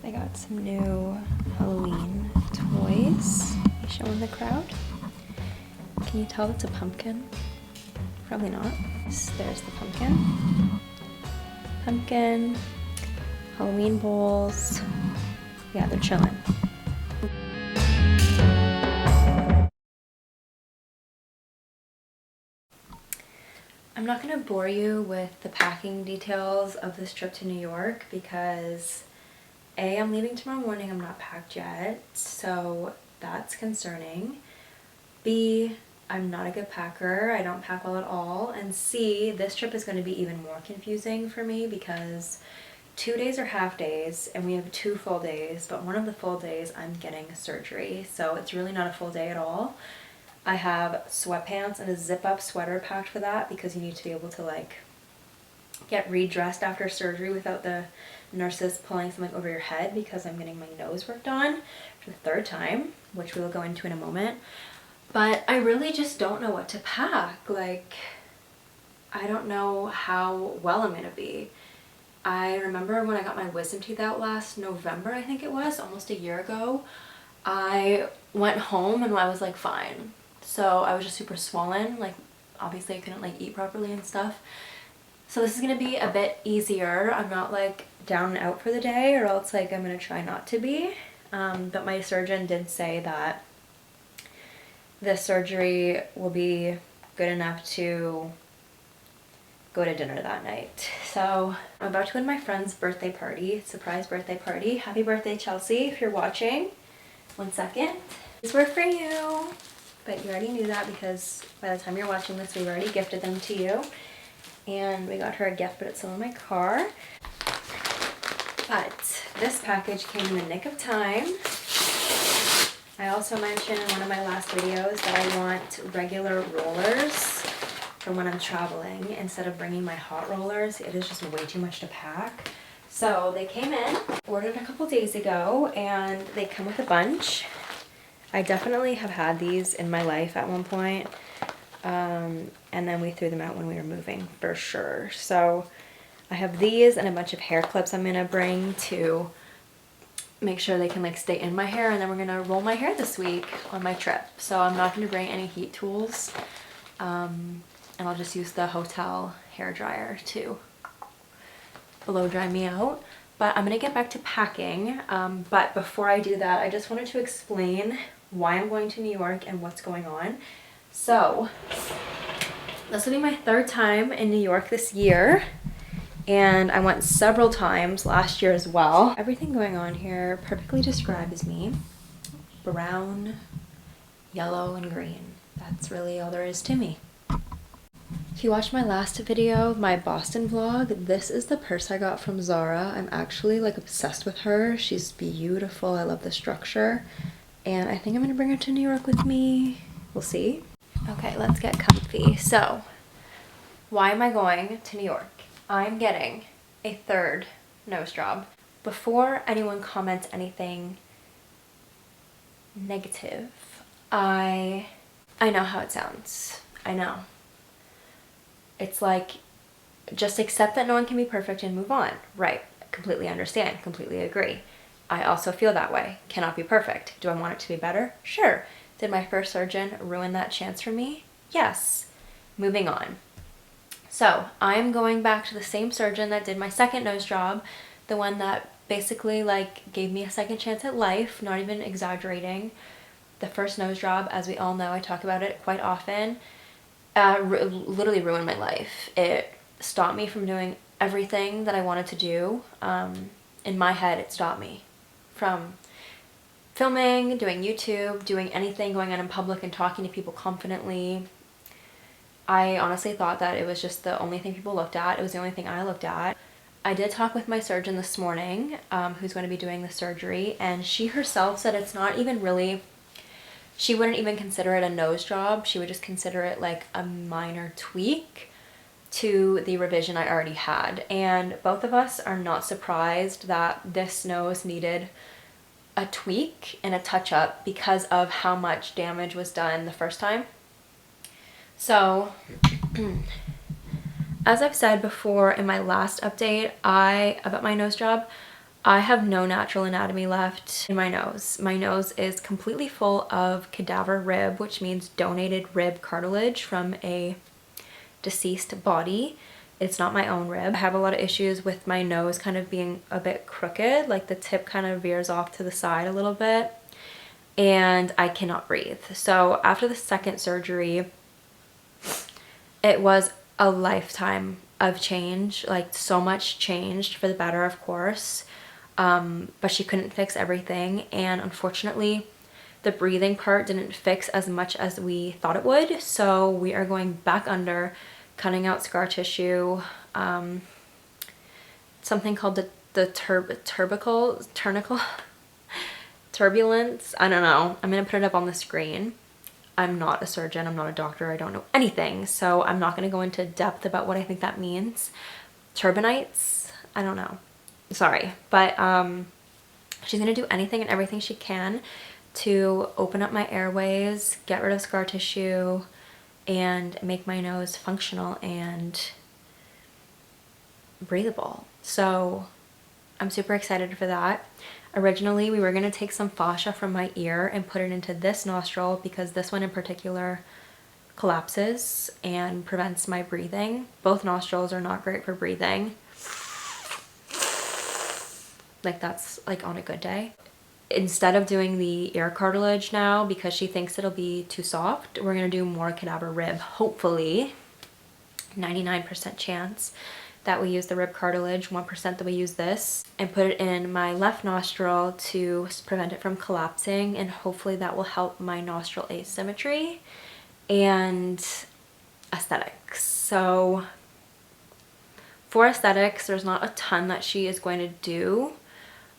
I got some new Halloween toys. You showing the crowd? Can you tell it's a pumpkin? Probably not. There's the pumpkin. Pumpkin. Halloween bowls. Yeah, they're chilling. I'm not gonna bore you with the packing details of this trip to New York because A, I'm leaving tomorrow morning, I'm not packed yet, so that's concerning. B, I'm not a good packer, I don't pack well at all, and C, this trip is going to be even more confusing for me because 2 days are half days and we have 2 full days, but one of the full days I'm getting surgery, so it's really not a full day at all. I have sweatpants and a zip-up sweater packed for that because you need to be able to like get redressed after surgery without the nurses pulling something over your head because I'm getting my nose worked on for the 3rd time, which we will go into in a moment. But I really just don't know what to pack. Like, I don't know how well I'm gonna be. I remember when I got my wisdom teeth out last November, I think it was, almost a year ago, I went home and I was like fine. So I was just super swollen, like obviously I couldn't like eat properly and stuff. So this is gonna be a bit easier. I'm not like down and out for the day, or else like I'm gonna try not to be. But my surgeon did say that this surgery will be good enough to go to dinner that night. So I'm about to go to my friend's birthday party, surprise birthday party. Happy birthday, Chelsea, if you're watching. 1 second. These were for you, but you already knew that because by the time you're watching this, we've already gifted them to you. And we got her a gift, but it's still in my car. But this package came in the nick of time. I also mentioned in one of my last videos that I want regular rollers for when I'm traveling instead of bringing my hot rollers. It is just way too much to pack. So they came in, ordered a couple days ago, and they come with a bunch. I definitely have had these in my life at one point, and then we threw them out when we were moving for sure. So I have these and a bunch of hair clips I'm gonna bring to make sure they can like stay in my hair, and then we're gonna roll my hair this week on my trip. So I'm not gonna bring any heat tools, and I'll just use the hotel hair dryer to blow dry me out. But I'm gonna get back to packing, but before I do that, I just wanted to explain why I'm going to New York and what's going on. So this will be my 3rd time in New York this year, and I went several times last year as well. Everything going on here perfectly describes me. Brown, yellow, and green. That's really all there is to me. If you watched my last video, my Boston vlog, this is the purse I got from Zara. I'm actually like obsessed with her. She's beautiful. I love the structure. And I think I'm gonna bring her to New York with me. We'll see. Okay, let's get comfy. So, why am I going to New York? I'm getting a 3rd nose job. Before anyone comments anything negative, I know how it sounds. I know. It's like, just accept that no one can be perfect and move on. Right, completely understand, completely agree. I also feel that way, cannot be perfect. Do I want it to be better? Sure. Did my first surgeon ruin that chance for me? Yes. Moving on. So I'm going back to the same surgeon that did my 2nd nose job, the one that basically like gave me a second chance at life, not even exaggerating. The first nose job, as we all know, I talk about it quite often, literally ruined my life. It stopped me from doing everything that I wanted to do. In my head, it stopped me from filming, doing YouTube, doing anything, going out in public and talking to people confidently. I honestly thought that it was just the only thing people looked at. It was the only thing I looked at. I did talk with my surgeon this morning, who's going to be doing the surgery, and she herself said it's not even really, she wouldn't even consider it a nose job. She would just consider it like a minor tweak to the revision I already had. And both of us are not surprised that this nose needed a tweak and a touch-up because of how much damage was done the first time. So, as I've said before in my last update about my nose job, I have no natural anatomy left in my nose. My nose is completely full of cadaver rib, which means donated rib cartilage from a deceased body. It's not my own rib. I have a lot of issues with my nose kind of being a bit crooked, like the tip kind of veers off to the side a little bit, and I cannot breathe. So after the second surgery, it was a lifetime of change, like so much changed for the better, of course. But she couldn't fix everything, and unfortunately the breathing part didn't fix as much as we thought it would. So we are going back under, cutting out scar tissue, something called the turbulence. I don't know. I'm gonna put it up on the screen. I'm not a surgeon, I'm not a doctor, I don't know anything, so I'm not going to go into depth about what I think that means. Turbinates? I don't know. Sorry. But she's going to do anything and everything she can to open up my airways, get rid of scar tissue, and make my nose functional and breathable. So I'm super excited for that. Originally, we were going to take some fascia from my ear and put it into this nostril because this one in particular collapses and prevents my breathing. Both nostrils are not great for breathing. Like that's like on a good day. Instead of doing the ear cartilage now, because she thinks it'll be too soft, we're going to do more cadaver rib. Hopefully, 99% chance that we use the rib cartilage, 1% that we use this, and put it in my left nostril to prevent it from collapsing, and hopefully that will help my nostril asymmetry and aesthetics. So for aesthetics, there's not a ton that she is going to do.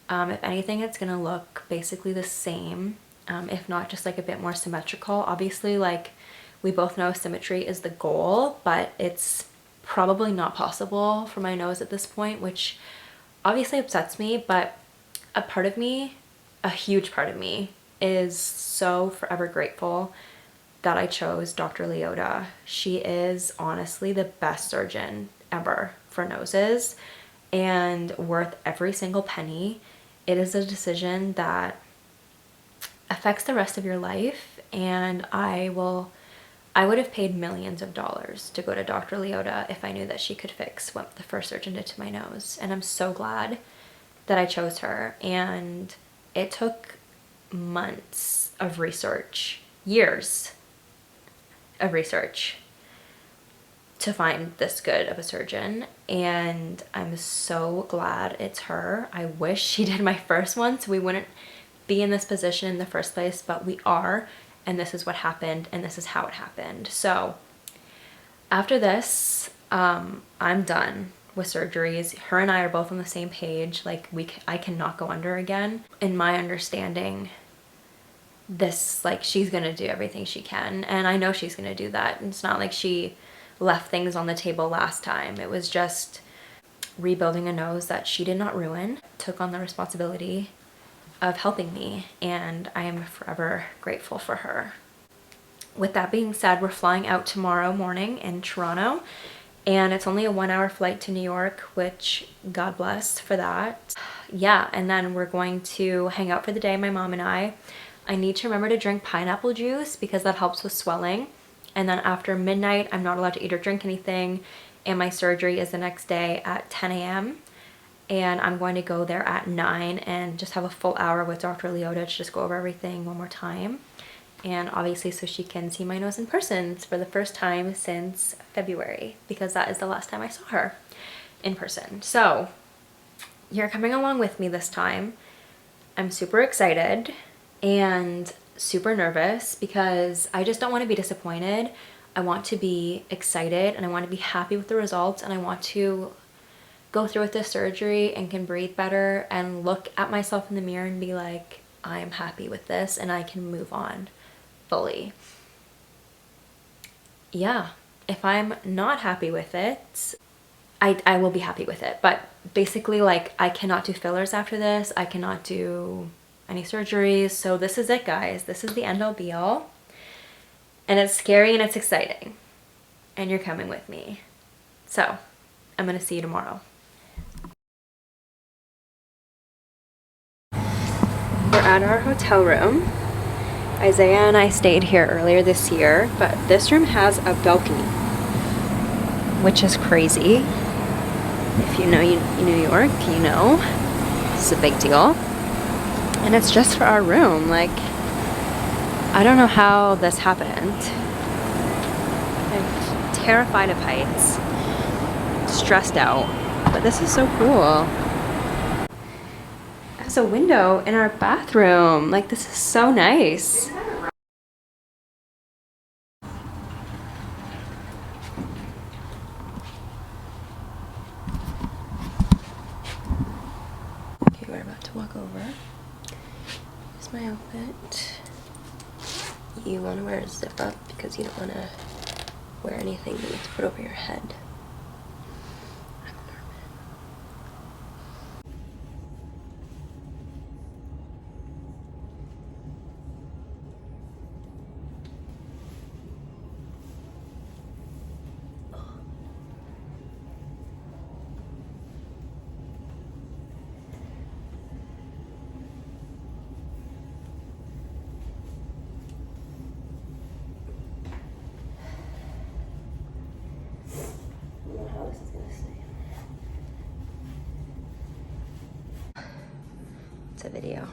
If anything, it's going to look basically the same, if not just like a bit more symmetrical. Obviously, like we both know symmetry is the goal, but it's probably not possible for my nose at this point, which obviously upsets me, but a part of me, a huge part of me, is so forever grateful that I chose Dr. Liotta. She is honestly the best surgeon ever for noses and worth every single penny. It is a decision that affects the rest of your life, and I would have paid millions of dollars to go to Dr. Liotta if I knew that she could fix what the first surgeon did to my nose. And I'm so glad that I chose her. And it took months of research, years of research, to find this good of a surgeon. And I'm so glad it's her. I wish she did my first one so we wouldn't be in this position in the first place, but we are. And this is what happened, and this is how it happened. So after this, I'm done with surgeries. Her and I are both on the same page. Like I cannot go under again. In my understanding, this, like, she's gonna do everything she can, and I know she's gonna do that. It's not like she left things on the table last time. It was just rebuilding a nose that she did not ruin. Took on the responsibility of helping me, and I am forever grateful for her. With that being said, we're flying out tomorrow morning in Toronto, and it's only a 1-hour flight to New York, which God bless for that. Yeah, and then we're going to hang out for the day, my mom and I. I need to remember to drink pineapple juice because that helps with swelling. And then after midnight, I'm not allowed to eat or drink anything, and my surgery is the next day at 10 a.m. And I'm going to go there at 9 and just have a full hour with Dr. Liotta to just go over everything one more time. And obviously so she can see my nose in person for the first time since February, because that is the last time I saw her in person. So you're coming along with me this time. I'm super excited and super nervous because I just don't want to be disappointed. I want to be excited, and I want to be happy with the results, and I want to go through with this surgery and can breathe better and look at myself in the mirror and be like, I'm happy with this and I can move on fully. Yeah, if I'm not happy with it, I will be happy with it. But basically, like, I cannot do fillers after this. I cannot do any surgeries. So this is it, guys. This is the end all be all. And it's scary and it's exciting. And you're coming with me. So I'm going to see you tomorrow. We're at our hotel room. Isaiah and I stayed here earlier this year, but this room has a balcony, which is crazy. If you know New York, you know it's a big deal. And it's just for our room. Like, I don't know how this happened. I'm terrified of heights, stressed out, but this is so cool. There's a window in our bathroom. Like, this is so nice. Okay, we're about to walk over. Here's my outfit. You want to wear a zip up because you don't want to wear anything that you have to put over your head. How this is gonna stay. It's a video.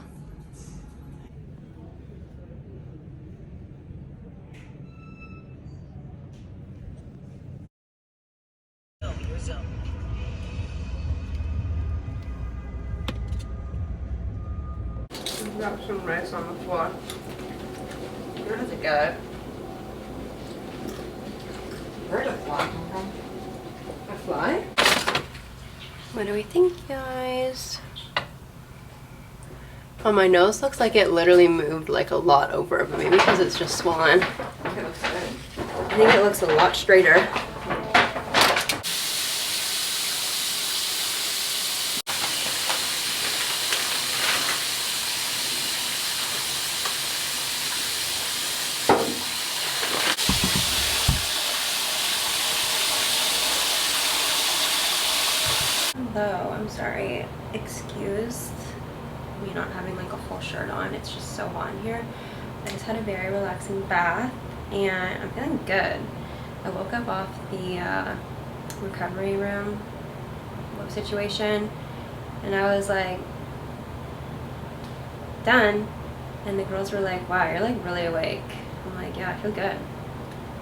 Drop some rice on the floor. Where does it go? Where did a fly come from? A fly? What do we think, guys? Oh, my nose looks like it literally moved like a lot over, but maybe because it's just swollen. I think it looks good. I think it looks a lot straighter. Hello, I'm sorry. Excuse me not having like a full shirt on. It's just so hot in here. I just had a very relaxing bath and I'm feeling good. I woke up off the recovery room situation and I was like done, and the girls were like, wow, you're like really awake. I'm like, yeah, I feel good.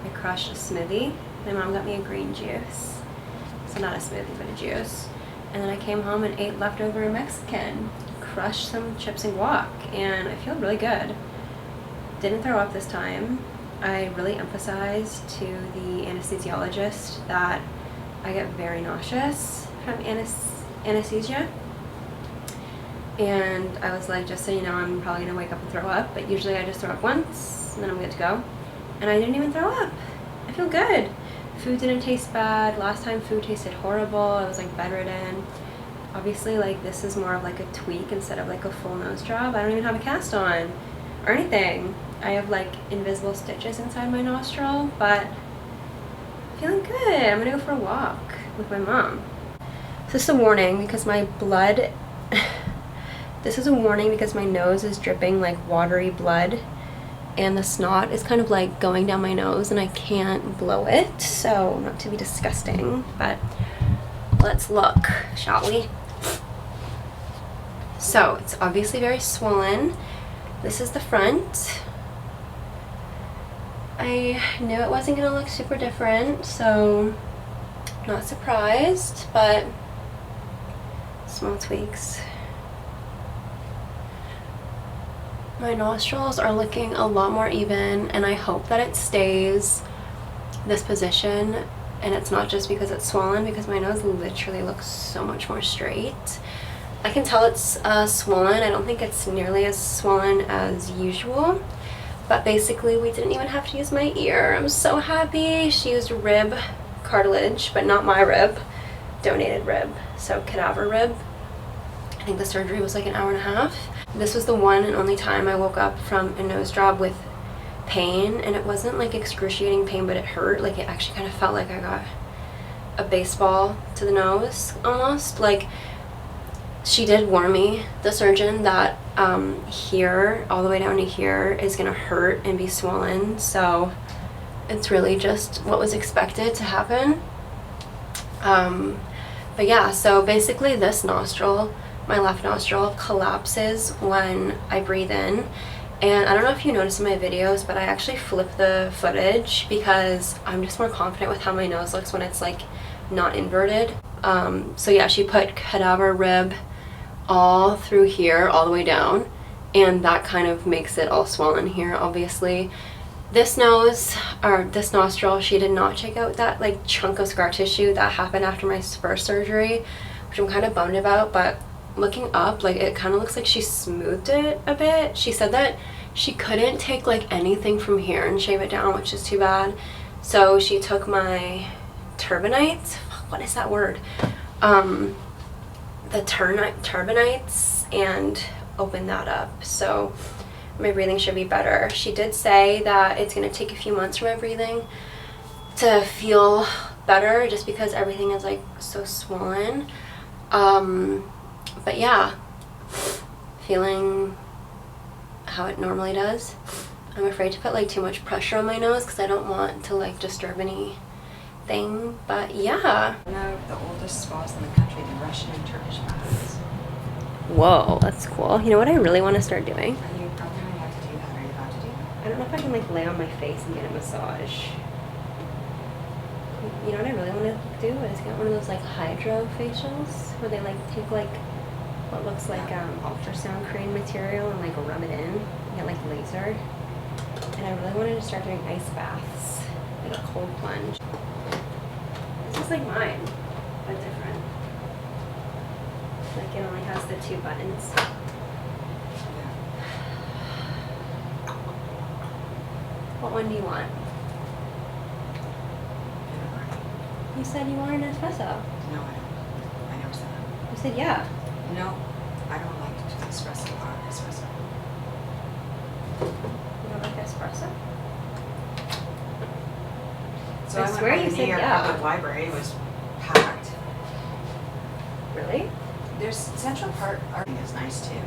I crushed a smoothie. My mom got me a green juice, so not a smoothie but a juice, and then I came home and ate leftover Mexican, crushed some chips and guac, and I feel really good. Didn't throw up this time. I really emphasized to the anesthesiologist that I get very nauseous from anesthesia, and I was like, just so you know, I'm probably gonna wake up and throw up, but usually I just throw up once and then I'm good to go, and I didn't even throw up. I feel good. Food didn't taste bad. Last time food tasted horrible. I was like bedridden. Obviously, like, this is more of like a tweak instead of like a full nose job. I don't even have a cast on or anything. I have like invisible stitches inside my nostril, but I'm feeling good. I'm gonna go for a walk with my mom. This is a warning because my blood this is a warning because my nose is dripping like watery blood, and the snot is kind of like going down my nose and I can't blow it, so not to be disgusting, but let's look, shall we? So it's obviously very swollen. This is the front. I knew it wasn't gonna look super different, so not surprised, but small tweaks. My nostrils are looking a lot more even, and I hope that it stays this position and it's not just because it's swollen, because my nose literally looks so much more straight. I can tell it's swollen. I don't think it's nearly as swollen as usual, but basically we didn't even have to use my ear. I'm so happy. She used rib cartilage, but not my rib, donated rib, so cadaver rib. I think the surgery was like an hour and a half. This was the one and only time I woke up from a nose job with pain, and it wasn't like excruciating pain, but it hurt. Like, it actually kind of felt like I got a baseball to the nose almost. Like, she did warn me, the surgeon, that here, all the way down to here, is gonna hurt and be swollen. So it's really just what was expected to happen. But yeah, so basically this nostril, my left nostril, collapses when I breathe in. And I don't know if you notice in my videos, but I actually flip the footage because I'm just more confident with how my nose looks when it's like not inverted. So yeah, she put cadaver rib all through here, all the way down, and that kind of makes it all swollen here, obviously. This nose, or this nostril, she did not take out that like chunk of scar tissue that happened after my first surgery, which I'm kind of bummed about, but looking up, like it kind of looks like she smoothed it a bit. She said that she couldn't take like anything from here and shave it down, which is too bad. So she took my turbinates, what is that word? The turbinates, and opened that up. So my breathing should be better. She did say that it's going to take a few months for my breathing to feel better just because everything is like so swollen. But yeah, feeling how it normally does. I'm afraid to put like too much pressure on my nose because I don't want to like disturb anything. But yeah. One of the oldest spas in the country, the Russian and Turkish baths. Whoa, that's cool. You know what I really want to start doing? Are you programming how to do that? Are you about to do that? I don't know if I can like lay on my face and get a massage. You know what I really want to do is get one of those like hydro facials where they like take like what looks like ultrasound crane material and like rub it in and get like laser. And I really wanted to start doing ice baths, like a cold plunge. This is like mine, but different. Like it only has the 2 buttons. What one do you want? You said you wanted an espresso. No, I don't. I never said that. You said yeah. No, I don't like to do espresso or espresso. You don't like espresso? So I swear you went by the said New York yeah. Public Library, it was packed. Really? There's Central Park is nice too.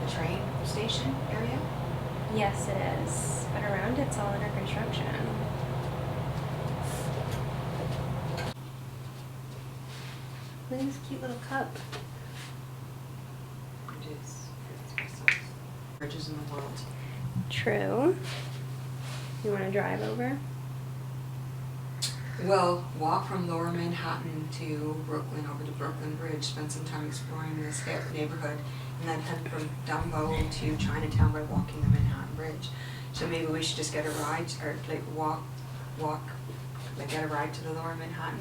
The train station area. Yes, it is. But around it's all under construction. Look at this cute little cup. It is espressos. Bridges in the world. True. You want to drive over? Well, walk from Lower Manhattan to Brooklyn, over to Brooklyn Bridge, spend some time exploring this neighborhood, and then head from Dumbo to Chinatown by walking the Manhattan Bridge. So maybe we should just get a ride, or like walk, like get a ride to the Lower Manhattan.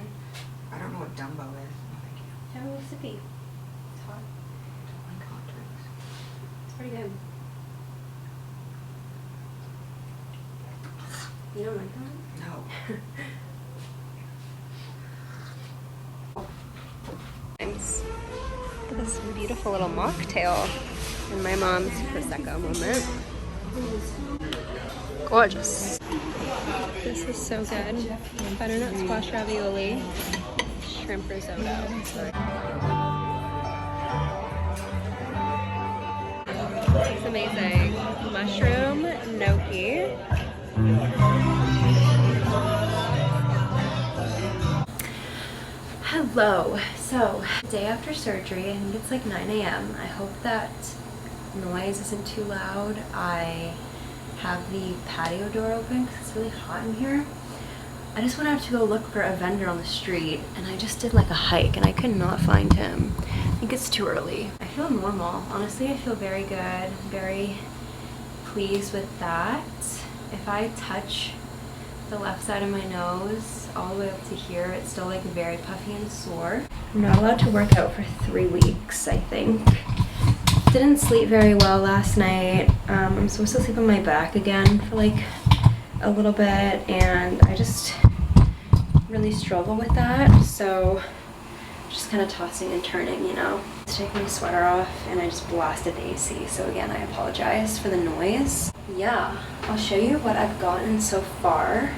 I don't know what Dumbo is. No, thank you. Have a little sippy. It's hot. I don't like hot drinks. It's pretty good. You don't like that? No. Thanks. Look at this beautiful little mocktail in my mom's Prosecco moment. Gorgeous. This is so good. Butternut squash ravioli, shrimp risotto. It's amazing. Mushroom gnocchi. Hello. So, day after surgery, I think it's like 9 a.m. I hope that noise isn't too loud. I have the patio door open because it's really hot in here. I just went out to go look for a vendor on the street, and I just did like a hike and I could not find him. I think it's too early. I feel normal. Honestly, I feel very good. Very pleased with that. If I touch the left side of my nose all the way up to here, it's still like very puffy and sore. I'm not allowed to work out for 3 weeks, I think. Didn't sleep very well last night. I'm supposed to sleep on my back again for like a little bit, and I just really struggle with that, so just kind of tossing and turning, you know. Let's take my sweater off, and I just blasted the AC, so again, I apologize for the noise. Yeah, I'll show you what I've gotten so far.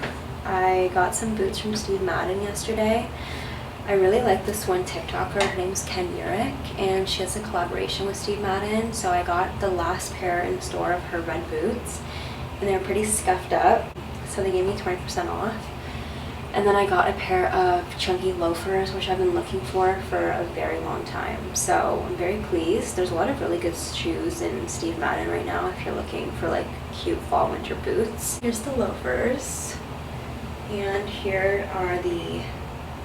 I got some boots from Steve Madden yesterday. I really like this one TikToker. Her name's Ken Urich, and she has a collaboration with Steve Madden. So I got the last pair in the store of her red boots, and they were pretty scuffed up. So they gave me 20% off. And then I got a pair of chunky loafers, which I've been looking for a very long time. So I'm very pleased. There's a lot of really good shoes in Steve Madden right now if you're looking for like cute fall winter boots. Here's the loafers, and here are the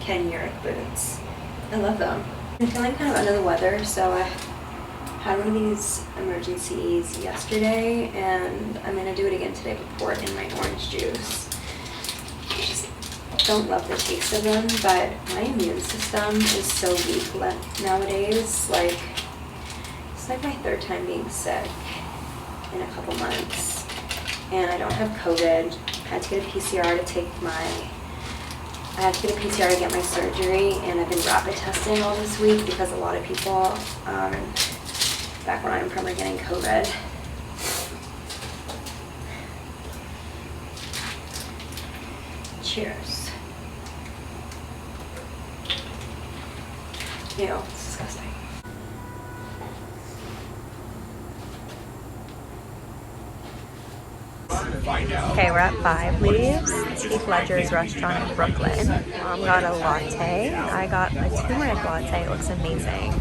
Ken Urich boots. I love them. I'm feeling kind of under the weather, so I had one of these emergencies yesterday, and I'm gonna do it again today, but pour it in my orange juice. I just don't love the taste of them, but my immune system is so weak nowadays. Like, it's like my third time being sick in a couple months, and I don't have COVID. I had to get a PCR to get my surgery, and I've been rapid testing all this week because a lot of people back where I'm from are getting COVID. Cheers. Ew, it's disgusting. Okay, we're at Five Leaves. It's Heath Ledger's restaurant in Brooklyn. Mom got a latte. I got a turmeric latte. It looks amazing.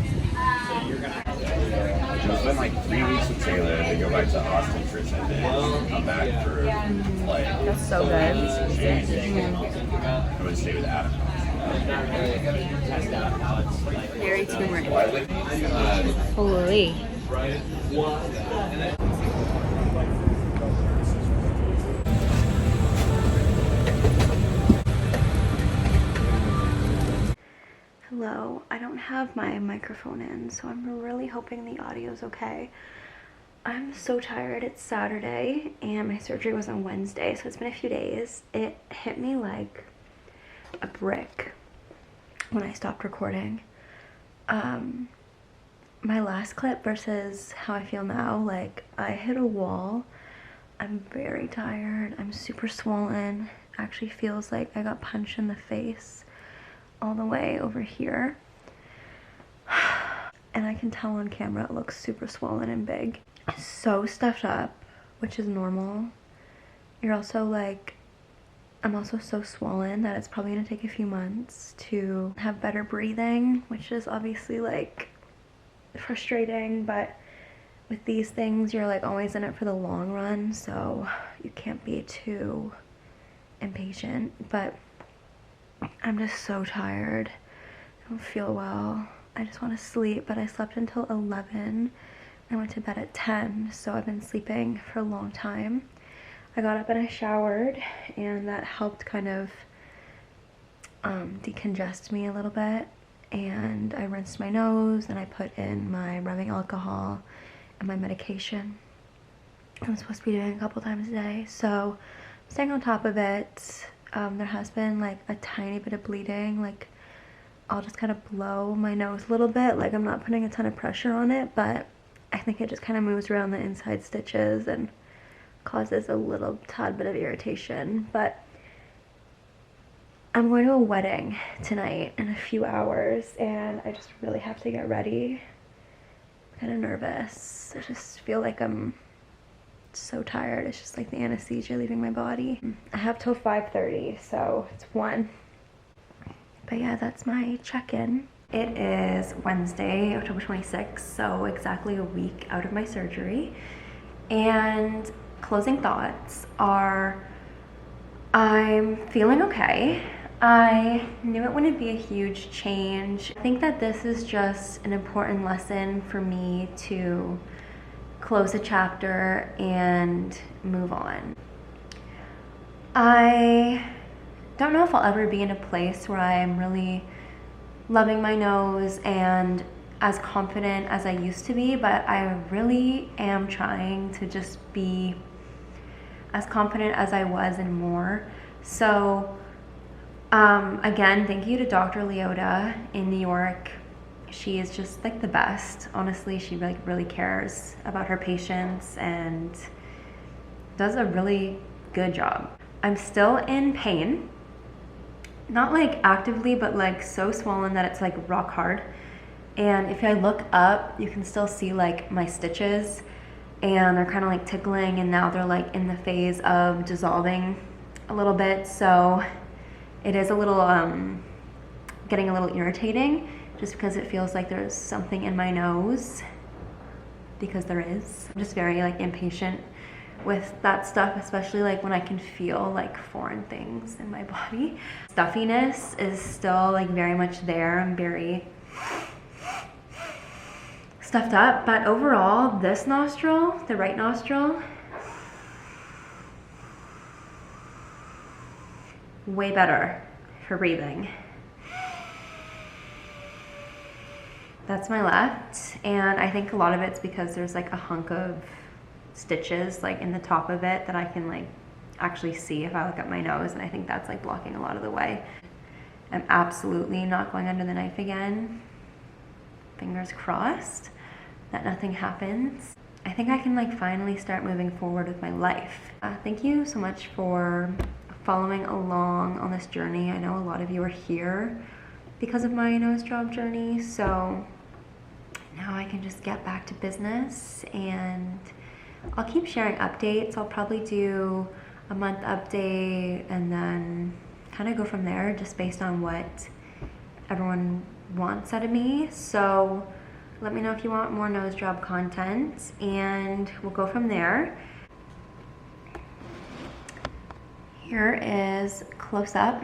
It's been like 3 weeks with Taylor. They go back to Austin for 10 days. Come back for like. That's so good. I'm gonna stay with Adam. Very turmeric. Holy. Hello, I don't have my microphone in, so I'm really hoping the audio is okay. I'm so tired. It's Saturday, and my surgery was on Wednesday, so it's been a few days. It hit me like a brick when I stopped recording. My last clip versus how I feel now, like, I hit a wall. I'm very tired. I'm super swollen. Actually feels like I got punched in the face all the way over here. And I can tell on camera it looks super swollen and big. So stuffed up, which is normal. You're also like, I'm also so swollen that it's probably gonna take a few months to have better breathing, which is obviously like frustrating, but with these things you're like always in it for the long run, so you can't be too impatient. But I'm just so tired. I don't feel well. I just want to sleep, but I slept until 11. I went to bed at 10, so I've been sleeping for a long time. I got up and I showered, and that helped kind of decongest me a little bit. And I rinsed my nose, and I put in my rubbing alcohol and my medication. I'm supposed to be doing a couple times a day, so I'm staying on top of it. There has been like a tiny bit of bleeding. Like, I'll just kind of blow my nose a little bit. Like, I'm not putting a ton of pressure on it, but I think it just kind of moves around the inside stitches and causes a little tad bit of irritation. But I'm going to a wedding tonight in a few hours, and I just really have to get ready. I'm kind of nervous. I just feel like I'm so tired. It's just like the anesthesia leaving my body. I have till 5:30, so it's 1. But yeah, that's my check-in. It is Wednesday, October 26th, so exactly a week out of my surgery. And closing thoughts are, I'm feeling okay. I knew it wouldn't be a huge change. I think that this is just an important lesson for me to close a chapter and move on. I don't know if I'll ever be in a place where I'm really loving my nose and as confident as I used to be, but I really am trying to just be as confident as I was and more. So again, thank you to Dr. Liotta in New York. She is just like the best. Honestly, she like really cares about her patients and does a really good job. I'm still in pain, not like actively, but like so swollen that it's like rock hard. And if I look up, you can still see like my stitches, and they're kind of like tickling, and now they're like in the phase of dissolving a little bit. So it is a little getting a little irritating, just because it feels like there's something in my nose, because there is. I'm just very like impatient with that stuff, especially like when I can feel like foreign things in my body. Stuffiness is still like very much there. I'm very stuffed up, but overall, this nostril, the right nostril, way better for breathing. That's my left, and I think a lot of it's because there's like a hunk of stitches like in the top of it that I can like actually see if I look at my nose, and I think that's like blocking a lot of the way. I'm absolutely not going under the knife again. Fingers crossed that nothing happens. I think I can like finally start moving forward with my life. Thank you so much for following along on this journey. I know a lot of you are here because of my nose job journey, so now I can just get back to business, and I'll keep sharing updates. I'll probably do a month update and then kind of go from there, just based on what everyone wants out of me. So let me know if you want more nose job content, and we'll go from there. Here is close up.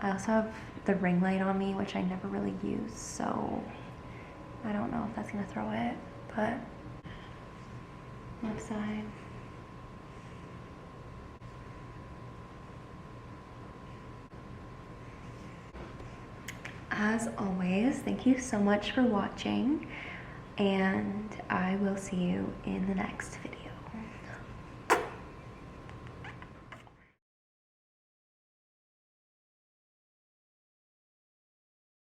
I also have the ring light on me, which I never really use, so I don't know if that's gonna throw it, but left side. As always, thank you so much for watching, and I will see you in the next video.